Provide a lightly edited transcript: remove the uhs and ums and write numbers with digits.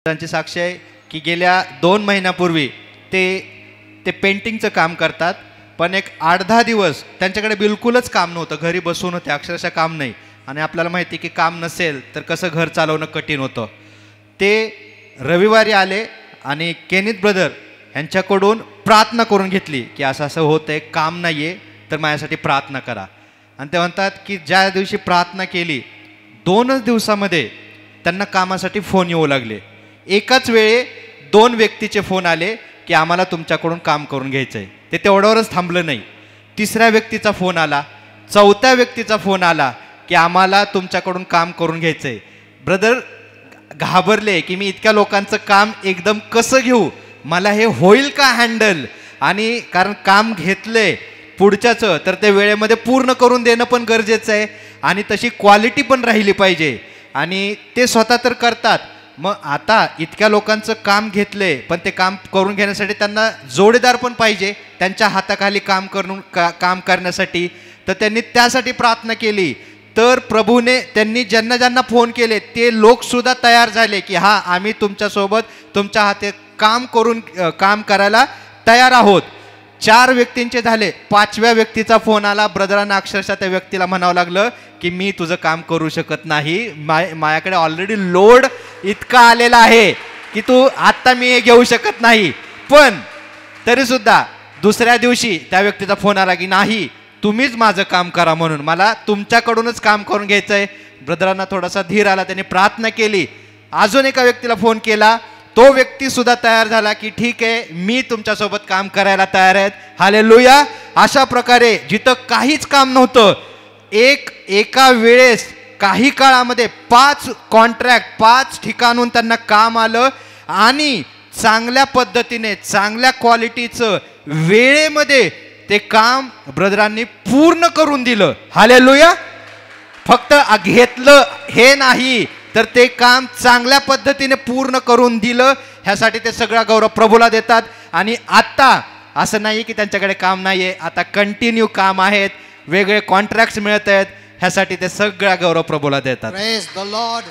त्यांची साक्ष आहे की गेल्या 2 महिन्यापूर्वी ते पेंटिंगचं काम करतात, पण एक 8-10 दिवस त्यांच्याकडे बिलकुलच काम नव्हतं. घरी बसून होते, अक्षरशः काम नाही. आणि आपल्याला माहिती की काम नसेल तर कसं घर चालवणं कठीण होतं. ते रविवारी आले आणि केनिथ ब्रदर यांच्याकडून प्रार्थना करून घेतली की असं असं होतं आहे, काम नाही आहे, तर माझ्यासाठी प्रार्थना करा. आणि ते म्हणतात की ज्या दिवशी प्रार्थना केली 2च दिवसामध्ये त्यांना कामासाठी फोन येऊ लागले. एकाच वेळी 2 व्यक्तीचे फोन आले की आम्हाला तुमच्याकडून काम करून घ्यायचं आहे. ते तेवढ्यावरच थांबलं नाही. 3ऱ्या व्यक्तीचा फोन आला, 4थ्या व्यक्तीचा फोन आला की आम्हाला तुमच्याकडून काम करून घ्यायचं आहे. ब्रदर घाबरले की मी इतक्या लोकांचं काम एकदम कसं घेऊ, मला हे होईल का हँडल. आणि कारण काम घेतलंय पुढच्याचं तर ते वेळेमध्ये पूर्ण करून देणं पण गरजेचं आहे आणि तशी क्वालिटी पण राहिली पाहिजे. आणि ते स्वतः तर करतात, मग आता इतक्या लोकांचं काम घेतलंय पण ते काम करून घेण्यासाठी त्यांना जोडीदार पण पाहिजे त्यांच्या हाताखाली काम करण्यासाठी. तर त्यांनी त्यासाठी प्रार्थना केली. तर प्रभूने त्यांनी ज्यांना फोन केले ते लोकसुद्धा तयार झाले की हां आम्ही तुमच्यासोबत तुमच्या हाती काम करायला तयार आहोत. 4 व्यक्तींचे झाले. 5व्या व्यक्तीचा फोन आला. ब्रदरांना अक्षरशः त्या व्यक्तीला म्हणावं लागलं की मी तुझं काम करू शकत नाही, माझ्याकडे ऑलरेडी लोड इतका आलेला आहे की तू आत्ता मी हे घेऊ शकत नाही. पण तरीसुद्धा 2ऱ्या दिवशी त्या व्यक्तीचा फोन आला की नाही तुम्हीच माझं काम करा, म्हणून मला तुमच्याकडूनच काम करून घ्यायचं आहे. ब्रदरांना थोडासा धीर आला, त्यांनी प्रार्थना केली. अजून एका व्यक्तीला फोन केला, तो व्यक्ती सुद्धा तयार झाला की ठीक आहे मी तुमच्यासोबत काम करायला तयार आहेत. हालेलुया. अशा प्रकारे जिथं काहीच काम नव्हतं एका वेळेस काही काळामध्ये 5 कॉन्ट्रॅक्ट 5 ठिकाणून त्यांना काम आलं आणि चांगल्या पद्धतीने चांगल्या क्वालिटीचं वेळेमध्ये ते काम ब्रदरांनी पूर्ण करून दिलं. हालेलुया. फक्त घेतलं हे नाही तर ते काम चांगल्या पद्धतीने पूर्ण करून दिलं. ह्यासाठी ते सगळा गौरव प्रभूला देतात. आणि आता असं नाही की त्यांच्याकडे काम नाही आहे, आता कंटिन्यू काम आहेत, वेगळे कॉन्ट्रॅक्ट्स मिळत आहेत, ह्यासाठी ते सगळा गौरव प्रभूला देतात. Praise the Lord.